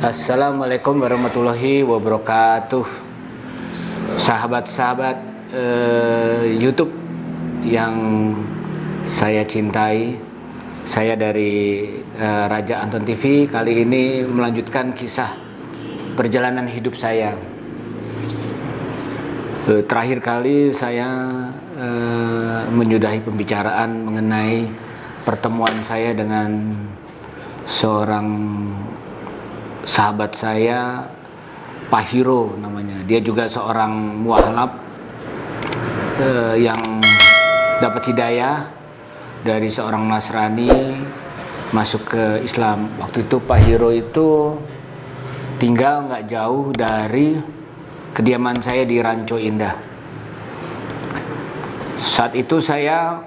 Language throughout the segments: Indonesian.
Assalamualaikum warahmatullahi wabarakatuh. Sahabat-sahabat YouTube yang saya cintai, saya dari Raja Anton TV kali ini melanjutkan kisah perjalanan hidup saya. Terakhir kali saya menyudahi pembicaraan mengenai pertemuan saya dengan seorang sahabat saya, Pak Hiro namanya. Dia juga seorang mualaf yang dapat hidayah dari seorang Nasrani masuk ke Islam. Waktu itu Pak Hiro itu tinggal nggak jauh dari kediaman saya di Rancho Indah. Saat itu saya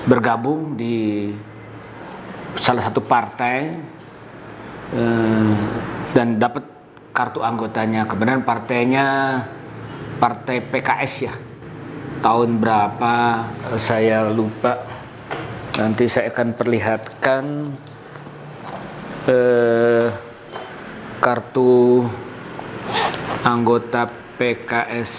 bergabung di salah satu partai dan dapat kartu anggotanya. Kebenaran partainya partai PKS ya. Tahun berapa saya lupa. Nanti saya akan perlihatkan kartu anggota PKS-nya.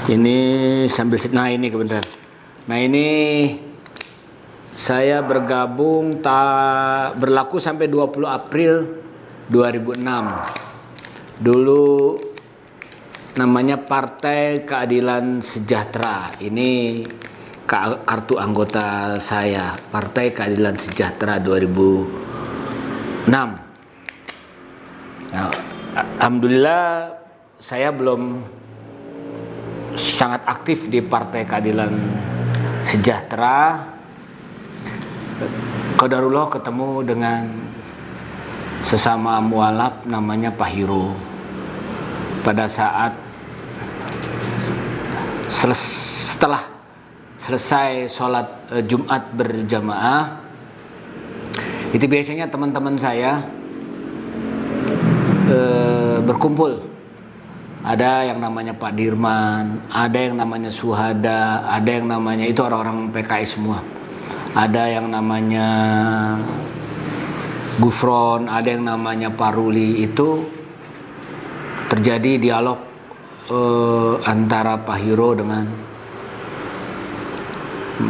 Ini sambil ini kebenaran. Nah ini saya bergabung berlaku sampai 20 April 2006. Dulu namanya Partai Keadilan Sejahtera. Ini kartu anggota saya, Partai Keadilan Sejahtera 2006. Nah, alhamdulillah saya belum sangat aktif di Partai Keadilan Sejahtera. Qadarullah ketemu dengan sesama mualaf namanya Pak Hiro. Pada saat setelah selesai sholat Jumat berjamaah, itu biasanya teman-teman saya berkumpul. Ada yang namanya Pak Dirman, ada yang namanya Suhada, ada yang namanya itu orang-orang PKS semua. Ada yang namanya Gufron, ada yang namanya Paruli. Itu terjadi dialog antara Pak Hiro dengan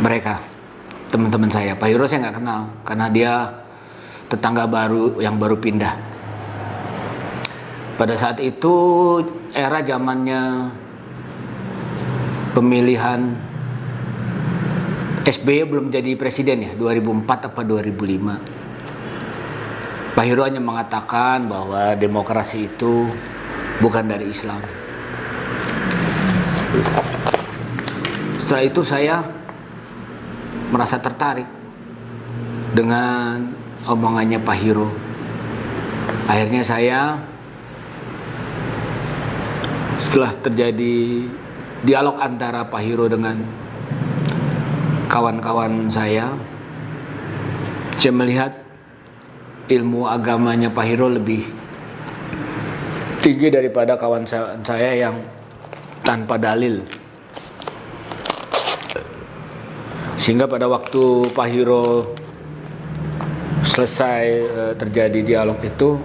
mereka, teman-teman saya. Pak Hiro saya nggak kenal karena dia tetangga baru yang baru pindah. Pada saat itu era zamannya pemilihan SBY belum jadi presiden ya, 2004 apa 2005. Pak Hiro hanya mengatakan bahwa demokrasi itu bukan dari Islam. Setelah itu saya merasa tertarik dengan omongannya Pak Hiro. Akhirnya saya setelah terjadi dialog antara Pak Hiro dengan kawan-kawan saya melihat ilmu agamanya Pak Hiro lebih tinggi daripada kawan saya yang tanpa dalil. Sehingga pada waktu Pak Hiro selesai terjadi dialog itu,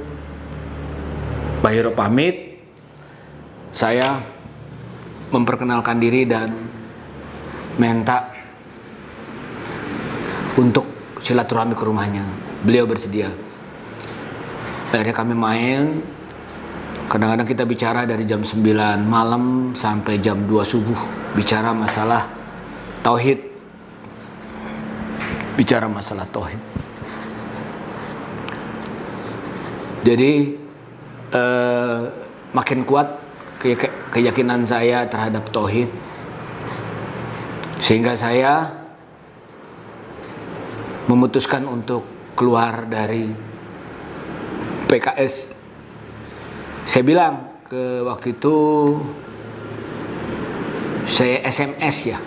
Pak Hiro pamit. Saya memperkenalkan diri dan minta untuk silaturahmi ke rumahnya. Beliau bersedia. Akhirnya kami main. Kadang-kadang kita bicara dari jam 9 malam sampai jam 2 subuh. Bicara masalah tauhid. Bicara masalah tauhid. Jadi makin kuat keyakinan saya terhadap tauhid, sehingga saya memutuskan untuk keluar dari PKS. Saya bilang waktu itu saya SMS ya,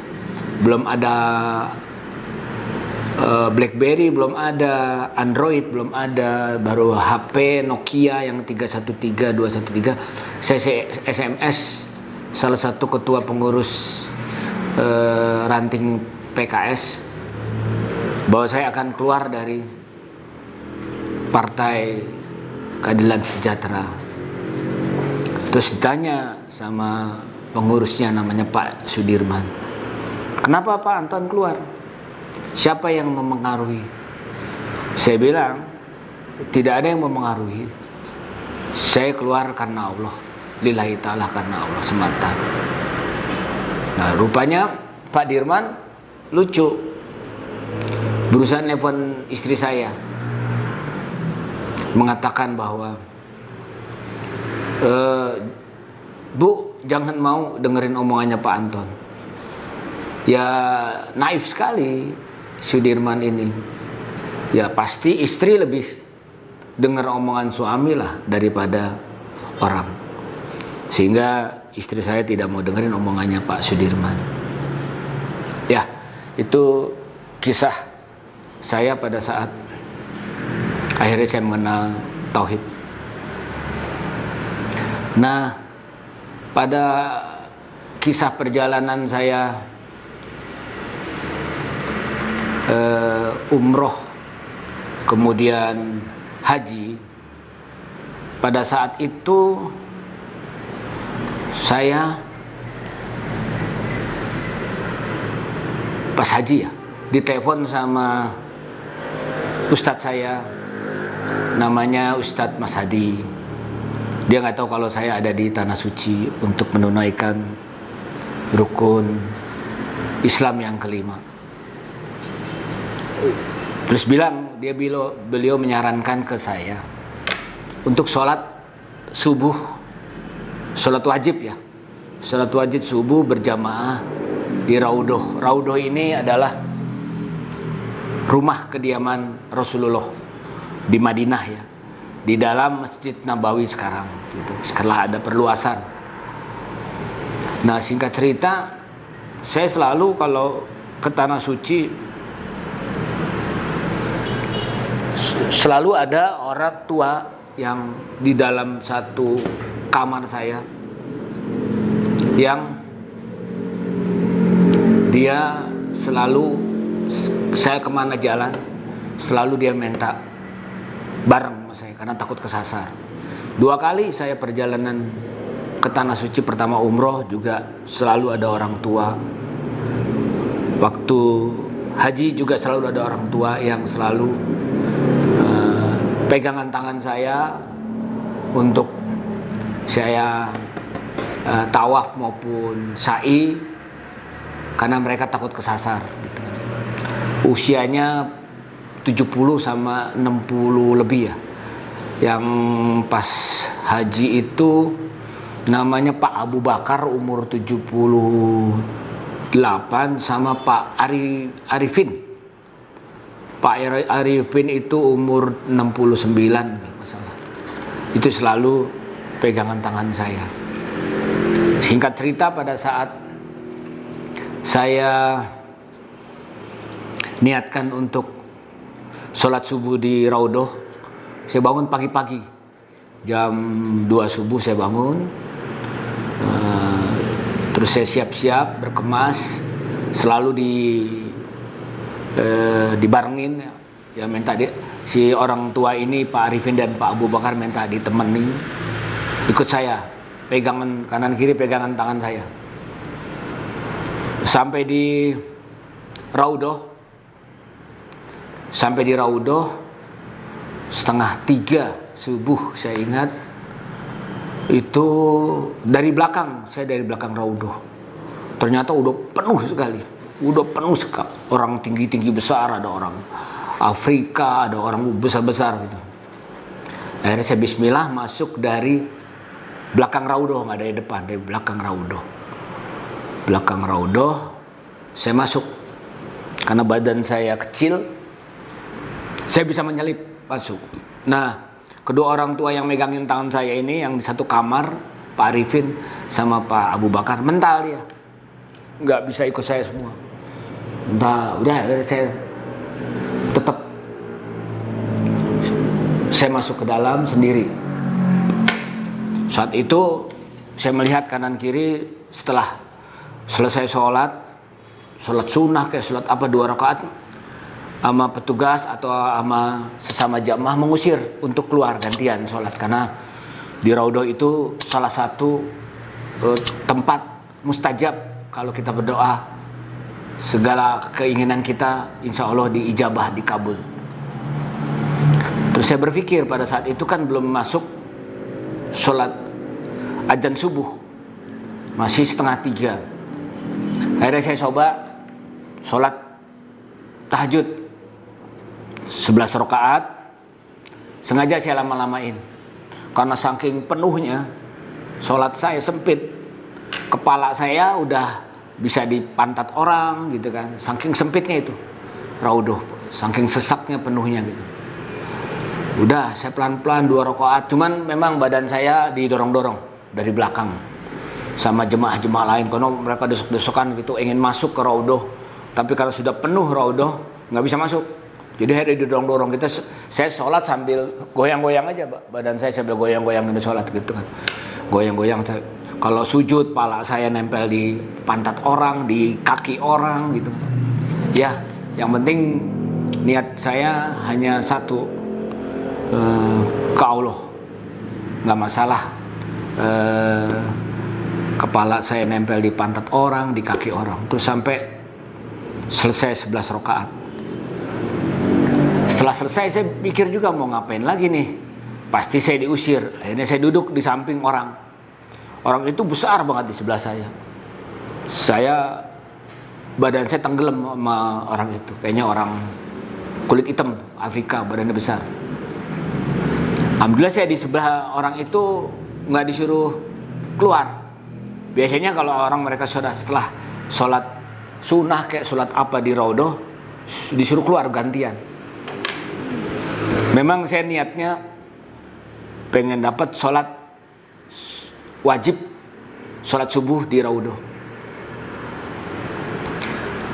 belum ada BlackBerry belum ada, Android belum ada, baru HP Nokia yang 313, 213. Saya SMS salah satu ketua pengurus ranting PKS bahwa saya akan keluar dari Partai Keadilan Sejahtera. Terus ditanya sama pengurusnya namanya Pak Sudirman, kenapa Pak Anton keluar? Siapa yang memengaruhi? Saya bilang, tidak ada yang memengaruhi. Saya keluar karena Allah, lillahi ta'ala, karena Allah semata. Nah, rupanya Pak Dirman lucu, berusaha nelfon istri saya, mengatakan bahwa Bu, jangan mau dengerin omongannya Pak Anton. Ya naif sekali Sudirman ini. Ya pasti istri lebih dengar omongan suami lah daripada orang. Sehingga istri saya tidak mau dengerin omongannya Pak Sudirman. Ya, itu kisah saya pada saat akhirnya saya mengenal tauhid. Nah, pada kisah perjalanan saya umroh kemudian haji, pada saat itu saya pas haji ya ditelepon sama ustadz saya, namanya Ustadz Mas Hadi. Dia nggak tahu kalau saya ada di Tanah Suci untuk menunaikan rukun Islam yang kelima. Terus beliau menyarankan ke saya untuk sholat subuh, sholat wajib ya, sholat wajib subuh berjamaah di Raudhoh. Raudhoh ini adalah rumah kediaman Rasulullah di Madinah ya, di dalam Masjid Nabawi sekarang gitu, setelah ada perluasan. Nah, singkat cerita, saya selalu kalau ke Tanah Suci selalu ada orang tua yang di dalam satu kamar saya, yang dia selalu, saya kemana jalan selalu dia minta bareng sama saya karena takut kesasar. 2 kali saya perjalanan ke Tanah Suci, pertama umroh juga selalu ada orang tua. Waktu haji juga selalu ada orang tua yang selalu pegangan tangan saya untuk saya tawaf maupun sa'i karena mereka takut kesasar gitu. Usianya 70 sama 60 lebih ya. Yang pas haji itu namanya Pak Abu Bakar umur 78 sama Pak Arifin. Pak Arifin itu umur 69 kalau masalah. Itu selalu pegangan tangan saya. Singkat cerita, pada saat saya niatkan untuk sholat subuh di Raudhoh, saya bangun pagi-pagi jam 2 subuh saya bangun, terus saya siap-siap berkemas, selalu dibarengin ya, minta si orang tua ini Pak Arifin dan Pak Abu Bakar minta ditemani, ikut saya, pegangan kanan kiri pegangan tangan saya sampai di Raudhoh. Sampai di Raudhoh 2:30 subuh, saya ingat itu dari belakang Raudhoh. Ternyata udah penuh sekali. Orang tinggi-tinggi besar, ada orang Afrika, ada orang besar-besar gitu. Akhirnya saya bismillah masuk dari belakang Raudhoh, nggak dari depan, dari belakang Raudhoh. Belakang Raudhoh saya masuk, karena badan saya kecil, saya bisa menyelip masuk. Nah, kedua orang tua yang megangin tangan saya ini, yang di satu kamar, Pak Arifin sama Pak Abu Bakar, mental dia, nggak bisa ikut saya semua. Udah saya Saya masuk ke dalam sendiri. Saat itu saya melihat kanan kiri. Setelah selesai sholat sunnah kayak sholat apa 2 rakaat, sama petugas atau sama sesama jamaah mengusir untuk keluar gantian sholat, karena di Raudhah itu salah satu tempat mustajab. Kalau kita berdoa, segala keinginan kita insya Allah diijabah, dikabul. Terus saya berpikir pada saat itu kan belum masuk sholat adzan subuh, masih 2:30. Akhirnya saya coba sholat tahajud 11 rakaat. Sengaja saya lama-lamain karena saking penuhnya sholat saya sempit, kepala saya udah bisa di pantat orang gitu kan, saking sempitnya itu Raudhah, saking sesaknya penuhnya gitu. Udah saya pelan-pelan 2 rakaat, cuman memang badan saya didorong-dorong dari belakang sama jemaah-jemaah lain karena mereka desok-desokan gitu ingin masuk ke Raudhah, tapi kalau sudah penuh Raudhah nggak bisa masuk. Jadi ada didorong-dorong kita. Saya sholat sambil goyang-goyang aja, badan saya sambil goyang-goyang ini sholat gitu kan, goyang-goyang. Kalau sujud pala saya nempel di pantat orang, di kaki orang gitu. Ya, yang penting niat saya hanya satu, ke Allah, nggak masalah. Kepala saya nempel di pantat orang, di kaki orang, terus sampai selesai 11 rakaat. Setelah selesai saya pikir juga mau ngapain lagi nih, pasti saya diusir. Akhirnya saya duduk di samping orang. Orang itu besar banget di sebelah saya badan saya tenggelam sama orang itu, kayaknya orang kulit hitam Afrika, badannya besar. Alhamdulillah saya di sebelah orang itu nggak disuruh keluar. Biasanya kalau orang mereka sudah setelah sholat sunnah kayak sholat apa di Raudhah disuruh keluar gantian. Memang saya niatnya pengen dapat sholat wajib, sholat subuh di Raudhah.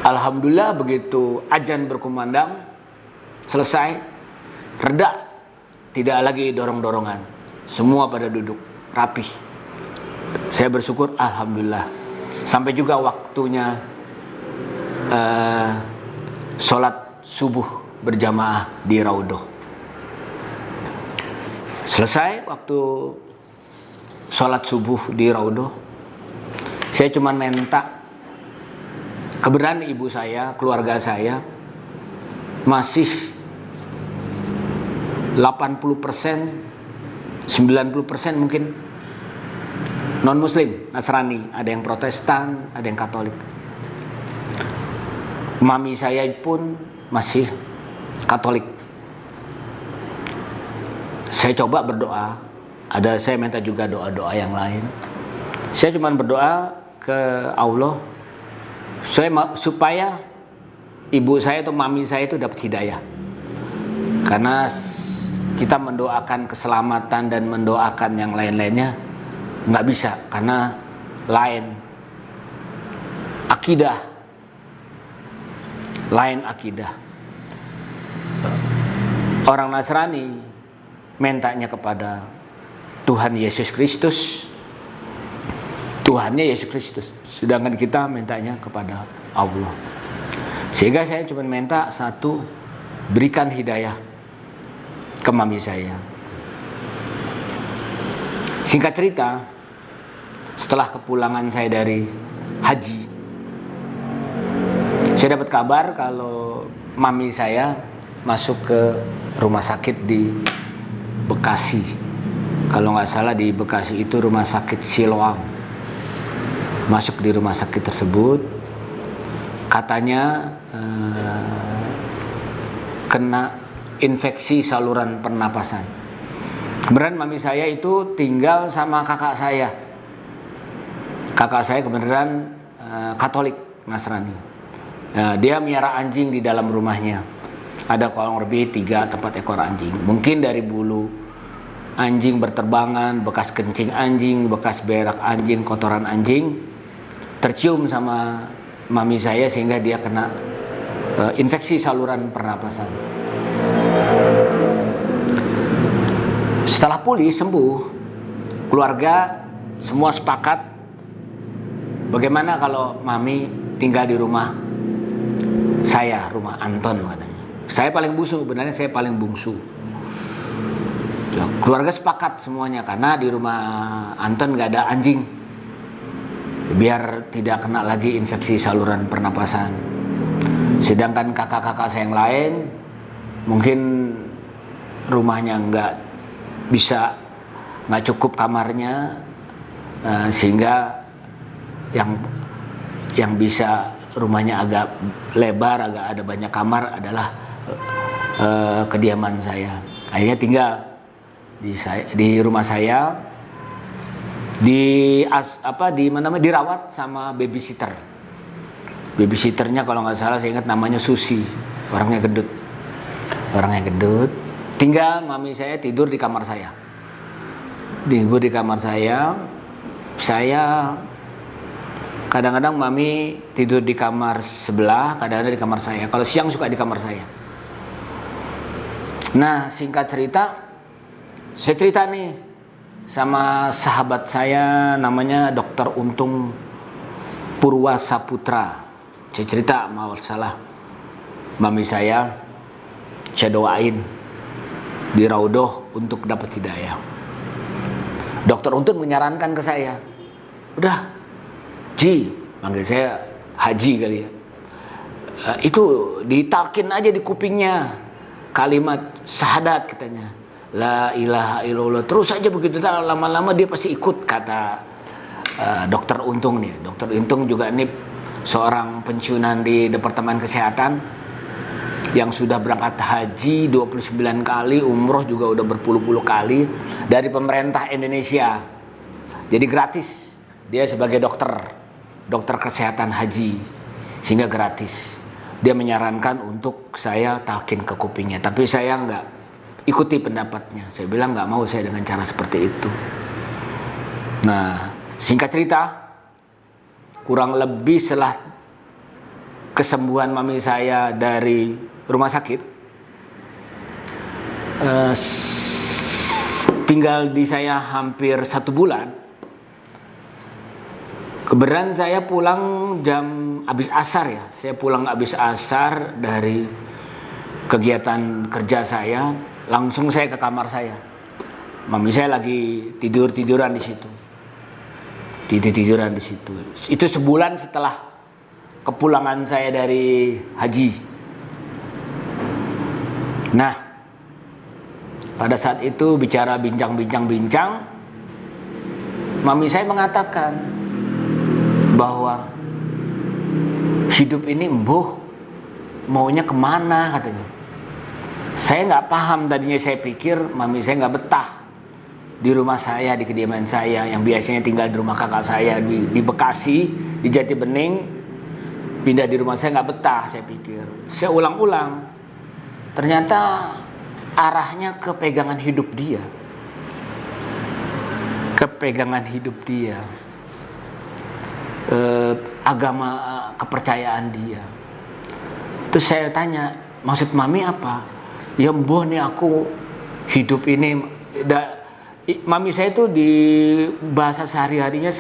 Alhamdulillah begitu azan berkumandang selesai, reda, tidak lagi dorong-dorongan, semua pada duduk rapih. Saya bersyukur, alhamdulillah. Sampai juga waktunya sholat subuh berjamaah di Raudhah. Selesai waktu sholat subuh di Raudhah, saya cuma minta kebenaran ibu saya, keluarga saya masih 80%, 90% mungkin non muslim, Nasrani, ada yang Protestan, ada yang Katolik. Mami saya pun masih Katolik. Saya coba berdoa, saya minta juga doa-doa yang lain. Saya cuma berdoa ke Allah supaya ibu saya atau mami saya itu dapat hidayah. Karena kita mendoakan keselamatan dan mendoakan yang lain-lainnya nggak bisa, karena lain akidah. Orang Nasrani mintanya kepada Tuhan Yesus Kristus, Tuhannya Yesus Kristus, sedangkan kita mintanya kepada Allah. Sehingga saya cuma minta satu, berikan hidayah ke mami saya. Singkat cerita, setelah kepulangan saya dari haji, saya dapat kabar kalau mami saya masuk ke rumah sakit di Bekasi. Kalau nggak salah di Bekasi itu rumah sakit Siloam. Masuk di rumah sakit tersebut, katanya kena infeksi saluran pernapasan. Kemudian mami saya itu tinggal sama kakak saya. Kakak saya kebenaran Katolik Nasrani. Dia miara anjing di dalam rumahnya. Ada kurang lebih 3-4 ekor anjing. Mungkin dari bulu anjing berterbangan, bekas kencing anjing, bekas berak anjing, kotoran anjing tercium sama mami saya sehingga dia kena infeksi saluran pernapasan. Setelah pulih, sembuh, keluarga semua sepakat bagaimana kalau Mami tinggal di rumah saya, rumah Anton katanya. Saya paling bungsu, sebenarnya saya paling bungsu. Ya, keluarga sepakat semuanya karena di rumah Anton nggak ada anjing, biar tidak kena lagi infeksi saluran pernapasan. Sedangkan kakak-kakak saya yang lain mungkin rumahnya nggak cukup kamarnya, sehingga yang bisa rumahnya agak lebar, agak ada banyak kamar adalah kediaman saya. Akhirnya tinggal di rumah saya, dirawat sama babysitter. Babysitternya kalau nggak salah saya ingat namanya Susi, orangnya gendut. Tinggal Mami saya tidur di kamar saya. Saya kadang-kadang Mami tidur di kamar sebelah, kadang-kadang di kamar saya. Kalau siang suka di kamar saya. Nah, singkat cerita, saya cerita nih sama sahabat saya namanya Dr. Untung Purwasaputra. Saya cerita masalah Mami saya doain di Raudoh untuk dapat hidayah. Dokter Untun menyarankan ke saya, udah, Ji, panggil saya Haji kali ya, itu ditalkin aja di kupingnya kalimat syahadat katanya, la ilaha illallah, terus aja begitu, lama-lama dia pasti ikut, kata Dokter Untung nih. Dokter Untung juga nih seorang pensiunan di Departemen Kesehatan yang sudah berangkat haji 29 kali, umroh juga udah berpuluh-puluh kali dari pemerintah Indonesia. Jadi gratis. Dia sebagai dokter kesehatan haji, sehingga gratis. Dia menyarankan untuk saya talkin ke kupingnya, tapi saya nggak ikuti pendapatnya. Saya bilang nggak mau saya dengan cara seperti itu. Nah, singkat cerita, kurang lebih setelah kesembuhan Mami saya dari rumah sakit, tinggal di saya hampir 1 bulan. Kebetulan saya pulang jam habis asar ya. Saya pulang habis asar dari kegiatan kerja saya, langsung saya ke kamar saya. Mami saya lagi tiduran di situ. Tiduran di situ. Itu sebulan setelah kepulangan saya dari haji. Nah, pada saat itu bincang-bincang, Mami saya mengatakan bahwa hidup ini embuh maunya kemana katanya. Saya nggak paham tadinya, saya pikir Mami saya nggak betah di rumah saya, di kediaman saya yang biasanya tinggal di rumah kakak saya di Bekasi, di Jati Bening, pindah di rumah saya nggak betah. Saya pikir, saya ulang-ulang. Ternyata arahnya ke pegangan hidup dia. Agama, kepercayaan dia. Terus saya tanya, maksud Mami apa? Ya mboh nih aku hidup ini. Mami saya itu di bahasa sehari-harinya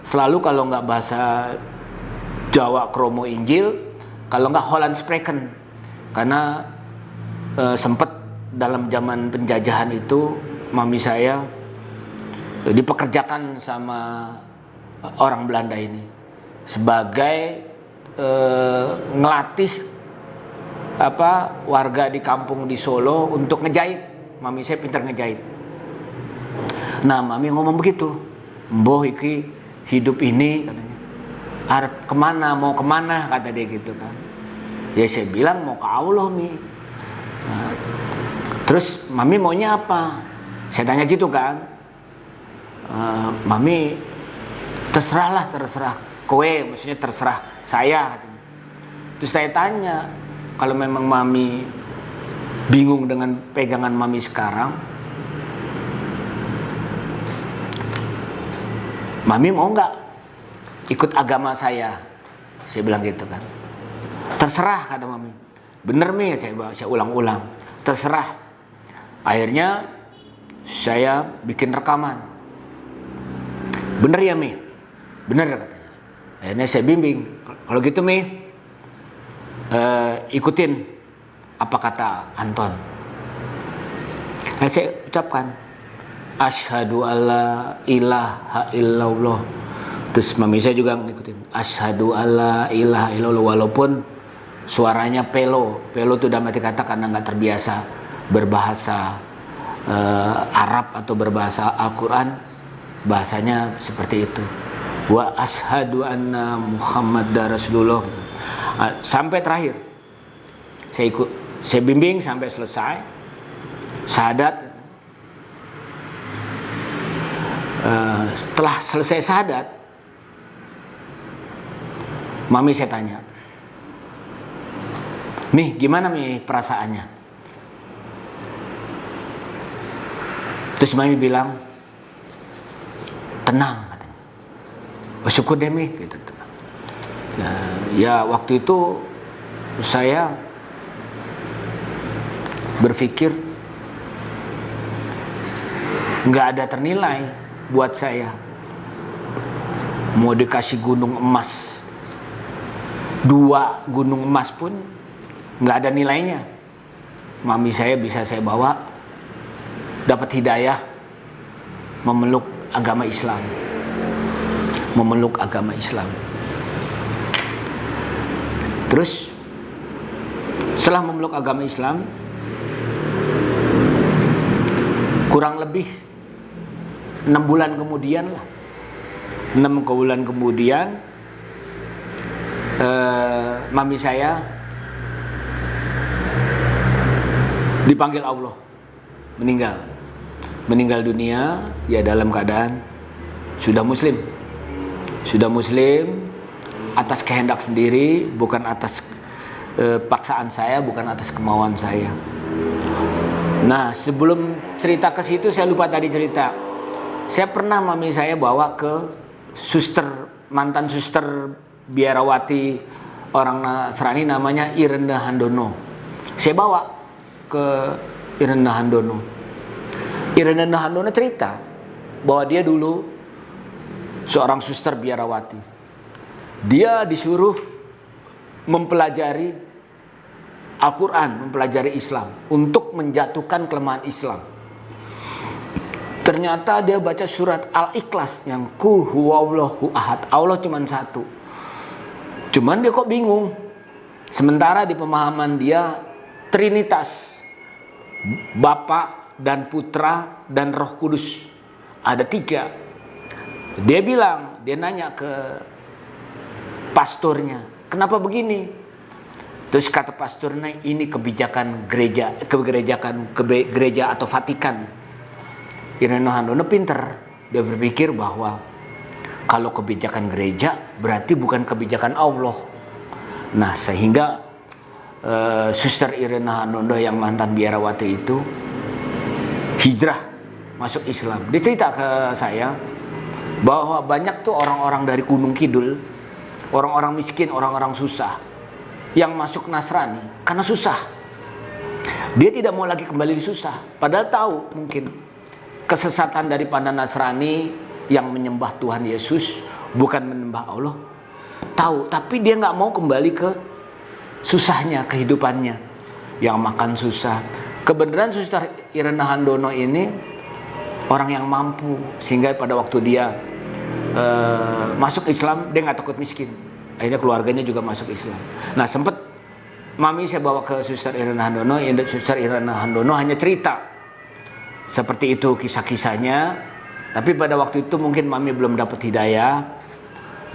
selalu kalau nggak bahasa Jawa Kromo Injil, kalau nggak Holland Spreken. Karena sempat dalam zaman penjajahan itu Mami saya dipekerjakan sama orang Belanda ini sebagai ngelatih warga di kampung di Solo untuk ngejahit. Mami saya pintar ngejahit. Nah, Mami ngomong begitu, "Mboh iki hidup ini," katanya, "arep kemana, mau kemana," kata dia gitu kan. Ya saya bilang mau ke Allah Mi. Nah, terus Mami maunya apa? Saya tanya gitu kan. Mami terserah kowe, maksudnya terserah saya katanya. Terus saya tanya, kalau memang Mami bingung dengan pegangan Mami sekarang, Mami mau nggak ikut agama saya? Saya bilang gitu kan. Terserah kata Mami. Bener Mi, saya ulang-ulang. Terserah. Akhirnya saya bikin rekaman. Bener ya Mi? Bener katanya. Akhirnya saya bimbing. Kalau gitu Mi, ikutin apa kata Anton. Saya ucapkan asyhadu alla ilaha illallah. Terus mami saya juga ngikutin asyhadu alla ilaha illallah, walaupun suaranya pelo itu udah mati kata karena nggak terbiasa berbahasa Arab atau berbahasa Al-Quran, bahasanya seperti itu. Wa asyhadu anna Muhammadar Rasulullah. Sampai terakhir saya bimbing sampai selesai syahadat. Setelah selesai syahadat, mami saya tanya, Mi, gimana Mi perasaannya? Terus mami bilang, tenang katanya. Oh, syukur deh Mi, gitu, tenang. Nah, ya waktu itu saya berpikir nggak ada ternilai buat saya. Mau dikasih gunung emas, 2 gunung emas pun nggak ada nilainya. Mami saya bisa saya bawa dapat hidayah memeluk agama Islam. Terus setelah memeluk agama Islam, kurang lebih 6 bulan kemudian lah. 6 bulan kemudian mami saya dipanggil Allah, meninggal dunia ya dalam keadaan sudah muslim atas kehendak sendiri, bukan atas paksaan saya, bukan atas kemauan saya. Nah, sebelum cerita ke situ saya lupa tadi cerita. Saya pernah mami saya bawa ke mantan suster biarawati orang Nasrani namanya Irena Handono. Saya bawa ke Irena Handono. Irena Handono cerita bahwa dia dulu seorang suster biarawati. Dia disuruh mempelajari Al-Quran, mempelajari Islam untuk menjatuhkan kelemahan Islam. Ternyata dia baca surat Al-Ikhlas yang Qul huwallahu ahad, Allah cuma satu. Cuman dia kok bingung. Sementara di pemahaman dia Trinitas, Bapa dan Putra dan Roh Kudus, ada 3. Dia nanya ke pastornya, kenapa begini? Terus kata pastornya, ini kebijakan gereja atau Vatikan. Irena Handono pinter, dia berpikir bahwa kalau kebijakan gereja berarti bukan kebijakan Allah. Nah, sehingga Suster Irena Handono yang mantan biarawati itu hijrah masuk Islam. Dia cerita ke saya bahwa banyak tuh orang-orang dari Gunung Kidul, orang-orang miskin, orang-orang susah yang masuk Nasrani karena susah. Dia tidak mau lagi kembali di susah, padahal tahu mungkin kesesatan daripada Nasrani yang menyembah Tuhan Yesus bukan menyembah Allah. Tahu, tapi dia nggak mau kembali ke susahnya kehidupannya, yang makan susah. Kebenaran Suster Irena Handono ini orang yang mampu, sehingga pada waktu dia masuk Islam dia nggak takut miskin. Akhirnya keluarganya juga masuk Islam. Nah, sempat mami saya bawa ke Suster Irena Handono. Suster Irena Handono hanya cerita seperti itu kisah-kisahnya. Tapi pada waktu itu mungkin mami belum dapat hidayah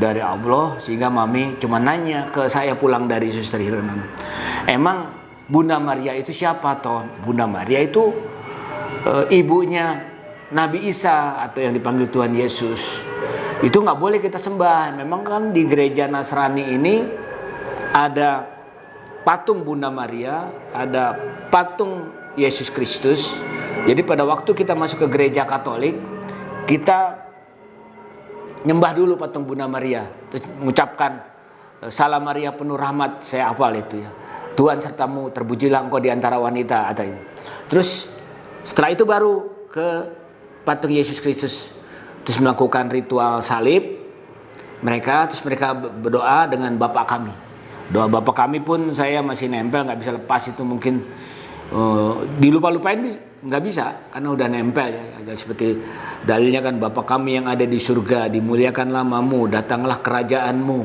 dari Allah, sehingga mami cuma nanya ke saya pulang dari Suster Irena, emang Bunda Maria itu siapa toh? Bunda Maria itu ibunya Nabi Isa atau yang dipanggil Tuhan Yesus. Itu nggak boleh kita sembah. Memang kan di gereja Nasrani ini ada patung Bunda Maria, ada patung Yesus Kristus. Jadi pada waktu kita masuk ke gereja Katolik, kita nyembah dulu patung Bunda Maria, terus mengucapkan Salam Maria penuh rahmat, saya hafal itu ya. Tuhan sertamu, terpujilah engkau di antara wanita, ada ini. Terus setelah itu baru ke patung Yesus Kristus, terus melakukan ritual salib. Mereka berdoa dengan Bapa kami. Doa Bapa kami pun saya masih nempel, nggak bisa lepas itu, mungkin dilupa-lupain nggak bisa karena udah nempel ya. Seperti dalilnya kan, Bapa kami yang ada di surga, dimuliakanlah namamu, datanglah kerajaanmu,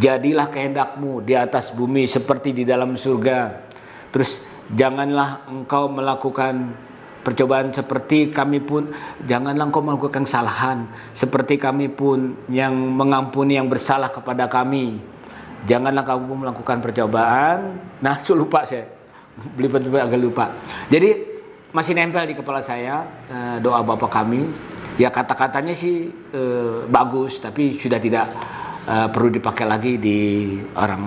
jadilah kehendakmu di atas bumi seperti di dalam surga. Terus janganlah engkau melakukan percobaan seperti kami pun, janganlah engkau melakukan kesalahan seperti kami pun yang mengampuni yang bersalah kepada kami. Janganlah kamu melakukan percobaan. Nah, itu lupa saya. Belibet-belibet agak lupa. Jadi masih nempel di kepala saya doa Bapa kami. Ya kata-katanya sih bagus, tapi sudah tidak perlu dipakai lagi di orang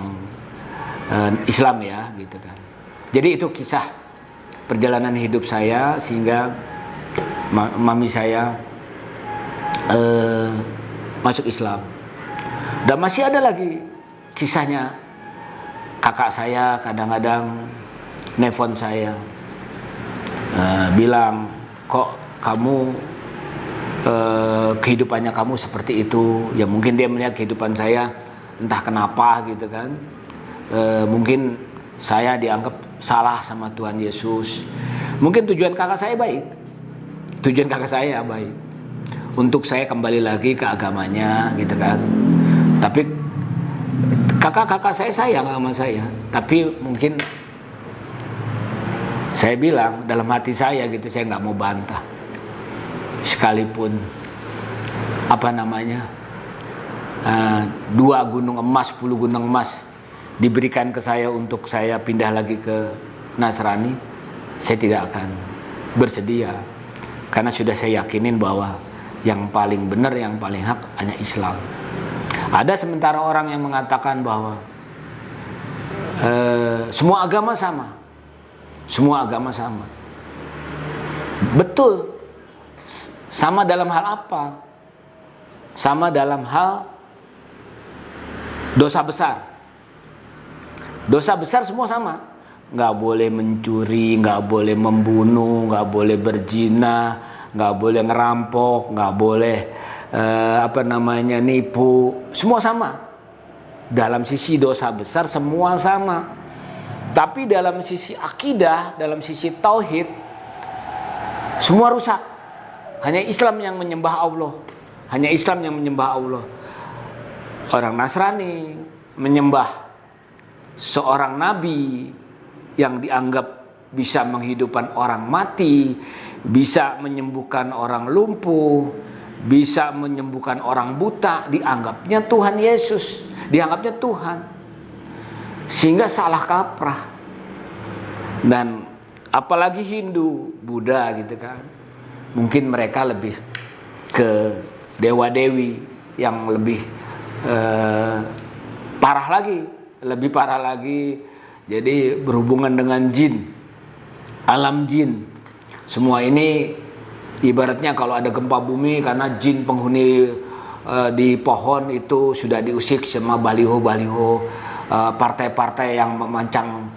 Islam ya, gitu kan. Jadi itu kisah perjalanan hidup saya sehingga mami saya masuk Islam. Dan masih ada lagi kisahnya, kakak saya kadang-kadang nelfon saya, bilang, kok kamu kehidupannya kamu seperti itu. Ya mungkin dia melihat kehidupan saya entah kenapa gitu kan, mungkin saya dianggap salah sama Tuhan Yesus. Mungkin tujuan kakak saya baik, untuk saya kembali lagi ke agamanya gitu kan. Tapi kakak-kakak saya sayang sama saya, tapi mungkin saya bilang dalam hati saya gitu, saya nggak mau bantah. Sekalipun 2 gunung emas, 10 gunung emas diberikan ke saya untuk saya pindah lagi ke Nasrani, saya tidak akan bersedia. Karena sudah saya yakinin bahwa yang paling benar, yang paling hak hanya Islam. Ada sementara orang yang mengatakan bahwa semua agama sama. Betul. Sama dalam hal apa? Sama dalam hal dosa besar. Dosa besar semua sama. Nggak boleh mencuri, nggak boleh membunuh, nggak boleh berzina, nggak boleh ngerampok, nggak boleh nipu. Semua sama. Dalam sisi dosa besar semua sama. Tapi dalam sisi akidah, dalam sisi tauhid, semua rusak. Hanya Islam yang menyembah Allah. Orang Nasrani menyembah seorang nabi yang dianggap bisa menghidupkan orang mati, bisa menyembuhkan orang lumpuh, bisa menyembuhkan orang buta, dianggapnya Tuhan Yesus, dianggapnya Tuhan. Sehingga salah kaprah. Dan apalagi Hindu, Buddha gitu kan. Mungkin mereka lebih ke dewa-dewi yang lebih parah lagi. Jadi berhubungan dengan jin, alam jin. Semua ini ibaratnya kalau ada gempa bumi, karena jin penghuni di pohon itu sudah diusik sama baliho-baliho partai-partai yang memancang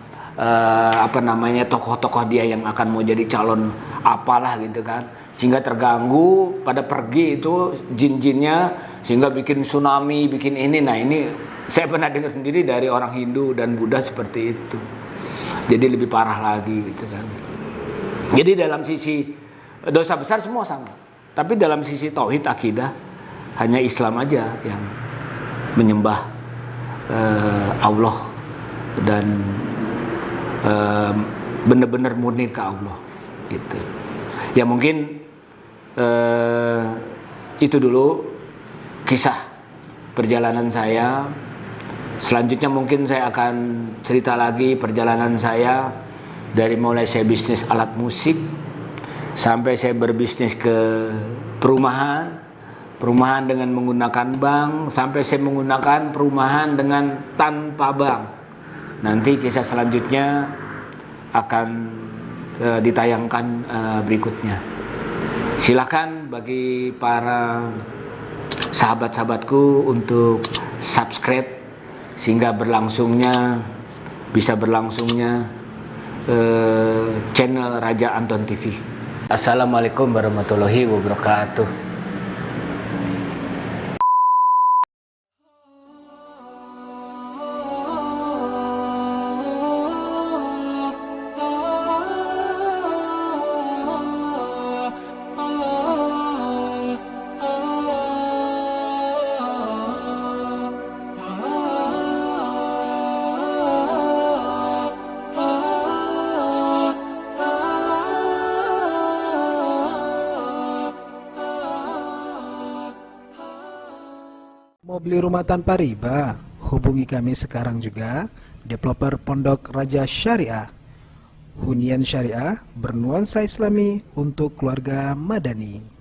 tokoh-tokoh dia yang akan mau jadi calon apalah gitu kan, sehingga terganggu pada pergi itu jin-jinnya, sehingga bikin tsunami, bikin ini. Nah ini saya pernah dengar sendiri dari orang Hindu dan Buddha seperti itu. Jadi lebih parah lagi gitu kan. Jadi dalam sisi dosa besar semua sama, tapi dalam sisi tauhid akidah hanya Islam aja yang menyembah Allah dan benar-benar murni ke Allah gitu. Ya mungkin itu dulu kisah perjalanan saya. Selanjutnya mungkin saya akan cerita lagi perjalanan saya dari mulai saya bisnis alat musik sampai saya berbisnis ke perumahan dengan menggunakan bank, sampai saya menggunakan perumahan dengan tanpa bank. Nanti kisah selanjutnya akan ditayangkan berikutnya. Silakan bagi para sahabat-sahabatku untuk subscribe sehingga bisa berlangsungnya channel Raja Anton TV. Assalamualaikum warahmatullahi wabarakatuh. Mau beli rumah tanpa riba? Hubungi kami sekarang juga, developer Pondok Raja Syariah. Hunian syariah bernuansa Islami untuk keluarga madani.